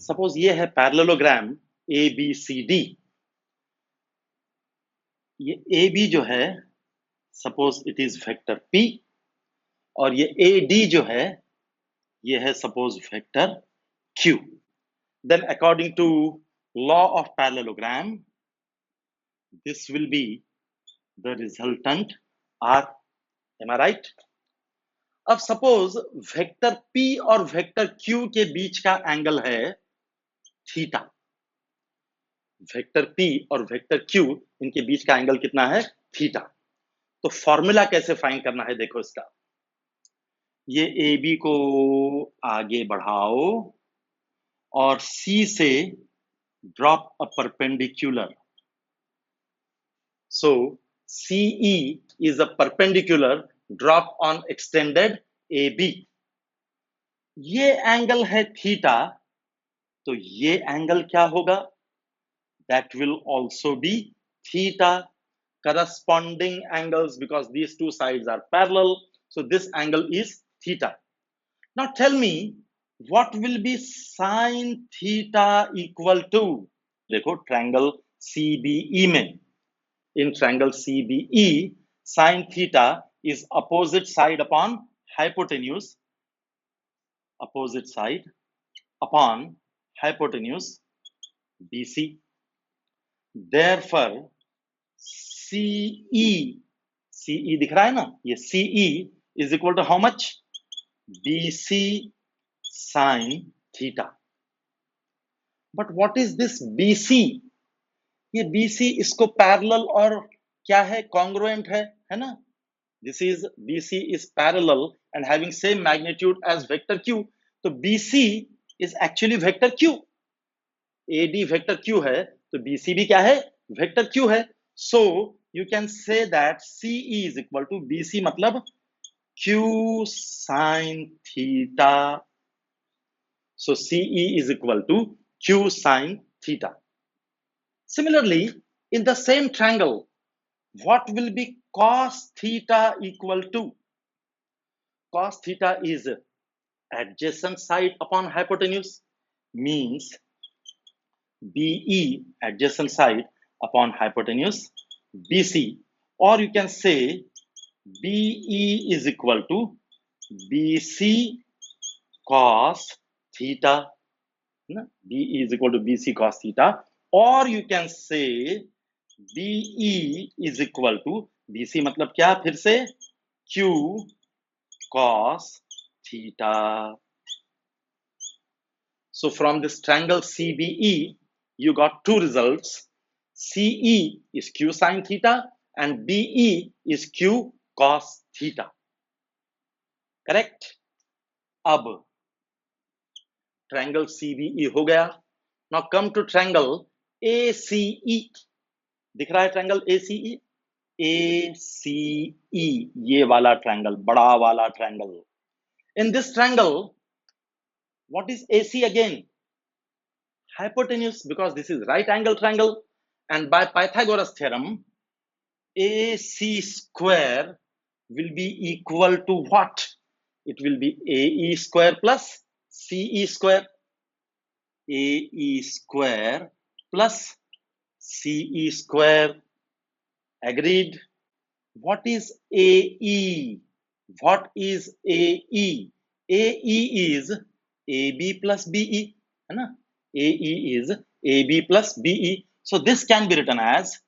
Suppose ये है parallelogram A B C D. ये ए बी जो है suppose it is vector P, और ये ए डी जो है ये है suppose vector Q. Then according to law of parallelogram this will be the resultant R. Am I right? अब सपोज वेक्टर P और वेक्टर Q के बीच का एंगल है थीटा। वेक्टर P और वेक्टर Q इनके बीच का एंगल कितना है? थीटा। तो फॉर्मूला कैसे फाइंड करना है देखो इसका। ये AB को आगे बढ़ाओ और C से drop a perpendicular. So CE is a perpendicular drop on extended AB. ये एंगल है थीटा, तो ये एंगल क्या होगा? That will also be theta. Corresponding angles, because these two sides are parallel, so this angle is theta. Now tell me, what will be sin theta equal to? देखो triangle CBE में, in triangle CBE, sin theta is opposite side upon hypotenuse, opposite side upon hypotenuse BC. Therefore, CE दिख रहा है ना, ये CE is equal to how much? BC sin theta. But what is this BC? ये BC इसको parallel और क्या है? कॉन्ग्रुएंट है ना? This is BC is parallel and having same magnitude as vector Q. तो BC is actually vector Q. AD vector Q है, तो BC भी क्या है? Vector Q है. So you can say that CE is equal to BC, मतलब Q sin theta. So CE is equal to Q sin theta. Similarly, in the same triangle, what will be cos theta equal to? Cos theta is adjacent side upon hypotenuse, means BE adjacent side upon hypotenuse BC, or you can say BE is equal to BC cos theta. BE is equal to BC cos theta, or you can say BE is equal to BC मतलब क्या? फिर से Q cos theta. So from this triangle CBE, you got two results. CE is Q sin theta and BE is Q cos theta. Correct? अब triangle CBE हो गया. Now come to triangle ACE. दिख रहा है triangle ACE? ACE, ये वाला triangle, बड़ा वाला triangle. In this triangle, what is AC again? Hypotenuse, because this is right angle triangle, and by Pythagoras theorem, AC square will be equal to what? It will be AE square plus CE square. AE square plus CE square. Agreed? What is AE? What is AE? AE is AB plus BE. है ना? AE is AB plus BE. So this can be written as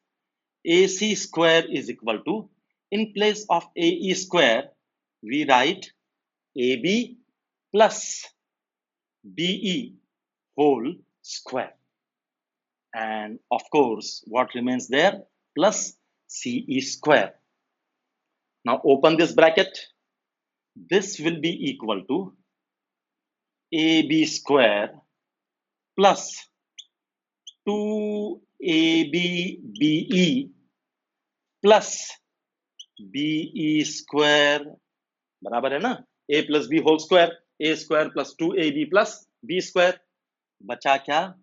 AC square is equal to, in place of AE square, we write AB plus BE whole square. And of course, what remains there? Plus CE square. Now open this bracket. This will be equal to AB square plus 2ABBE plus BE square. बराबर है ना? A plus B whole square. A square plus 2AB plus B square. बचा क्या?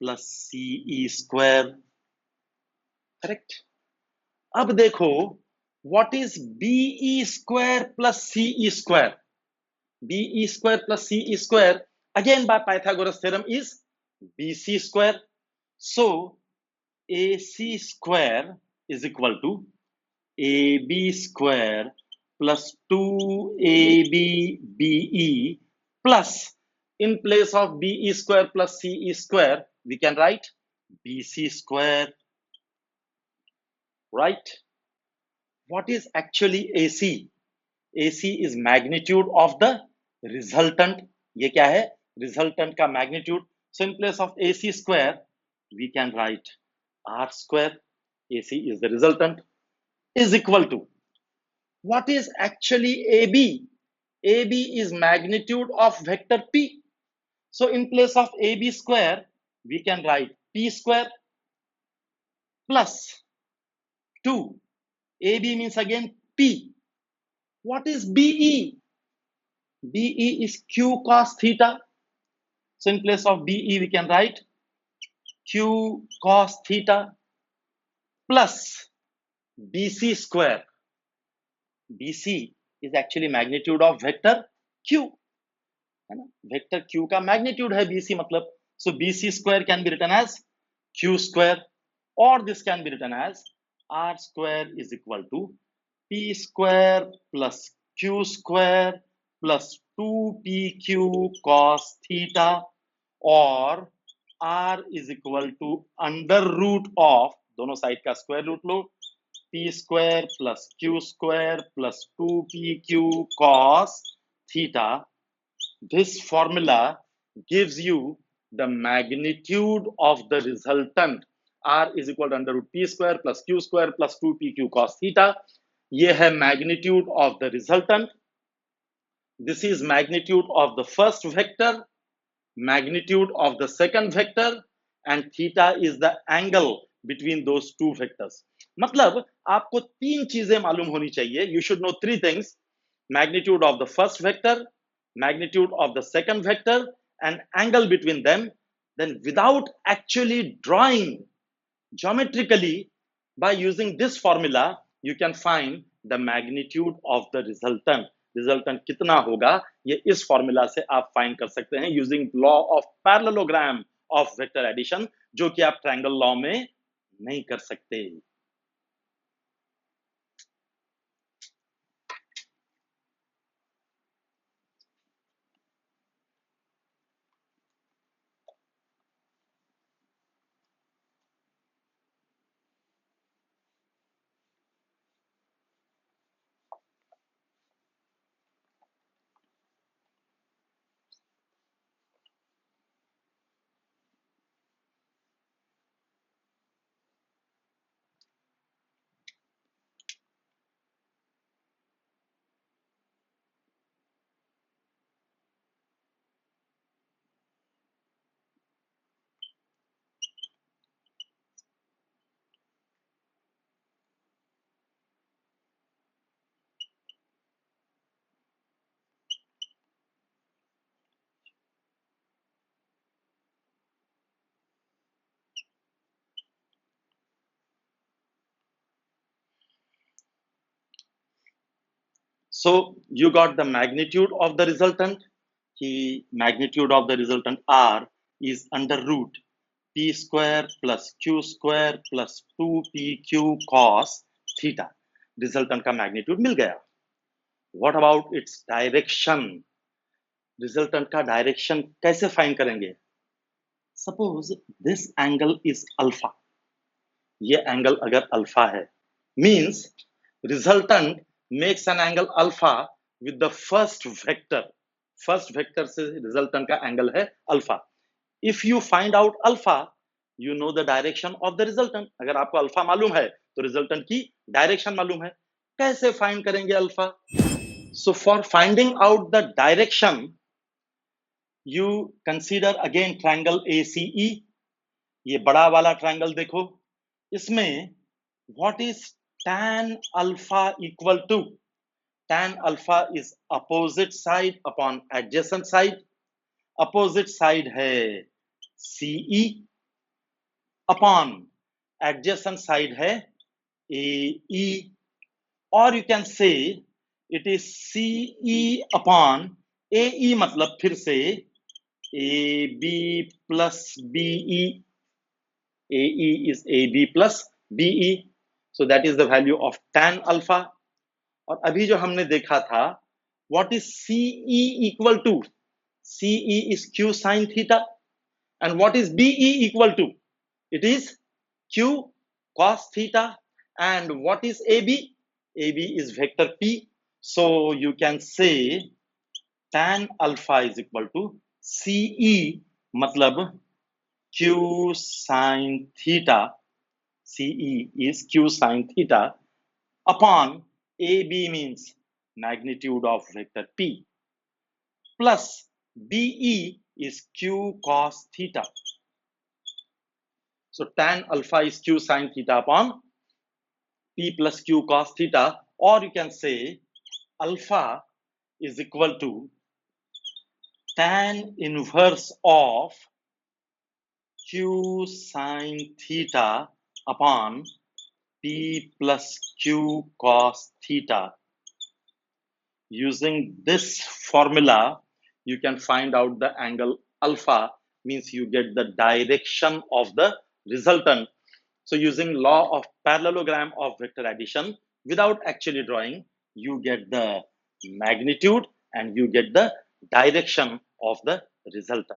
Plus CE square. Correct? अब देखो, what is BE square plus CE square? BE square plus CE square again by Pythagoras theorem is BC square. So AC square is equal to AB square plus 2ABBE plus, in place of BE square plus CE square, we can write BC square, right? What is actually AC? AC is magnitude of the resultant. ये क्या है? Resultant का magnitude. So in place of AC square, we can write R square. AC is the resultant, is equal to, what is actually AB? AB is magnitude of vector P. So in place of AB square, we can write P square plus 2. AB means again P. What is BE? BE is Q cos theta. So in place of BE, we can write Q cos theta plus BC square. BC is actually magnitude of vector Q. है ना, vector Q का magnitude है BC मतलब, so BC square can be written as Q square, or this can be written as R square is equal to P square plus Q square plus 2PQ cos theta, or R is equal to under root of, दोनों side का square root लो, P square plus Q square plus 2PQ cos theta. This formula gives you the magnitude of the resultant. R is equal to under root P square plus Q square plus 2PQ cos theta. ये है magnitude of the resultant. This is magnitude of the first vector, magnitude of the second vector, and theta is the angle between those two vectors. मतलब आपको तीन चीजें मालूम होनी चाहिए. You should know three things: magnitude of the first vector, magnitude of the second vector, and angle between them. Then without actually drawing geometrically, by using this formula, you can find the magnitude of the resultant. Resultant कितना होगा, ये इस formula से आप find कर सकते हैं using law of parallelogram of vector addition, जो कि आप ट्रायंगल लॉ में नहीं कर सकते. So you got the magnitude of the resultant. The magnitude of the resultant R is under root P square plus Q square plus 2PQ cos theta. Resultant का magnitude मिल गया. What about its direction? Resultant का direction कैसे find करेंगे? Suppose this angle is alpha. ये angle अगर alpha है, means resultant makes an angle alpha with the first vector. First vector से resultant का angle है alpha. If you find out alpha, you know the direction of the resultant. अगर आपको alpha मालूम है तो resultant की direction मालूम है. कैसे find करेंगे alpha? So for finding out the direction, you consider again triangle ACE. ये बड़ा वाला triangle देखो, इसमें what is tan alpha equal to? Tan alpha is opposite side upon adjacent side. Opposite side है CE upon adjacent side है AE, or you can say it is CE upon AE, मतलब फिर से AB plus BE. AE is AB plus BE. So that is the value of tan alpha. और अभी जो हमने देखा था, what is CE equal to? CE is Q sin theta. And what is BE equal to? It is Q cos theta. And what is AB? AB is vector P. So you can say tan alpha is equal to CE, matlab Q sin theta. CE is Q sin theta upon AB means magnitude of vector P, plus BE is Q cos theta. So tan alpha is Q sin theta upon P plus Q cos theta, or you can say alpha is equal to tan inverse of Q sin theta upon P plus Q cos theta. Using this formula, you can find out the angle alpha, means you get the direction of the resultant. So using law of parallelogram of vector addition, without actually drawing, you get the magnitude and you get the direction of the resultant.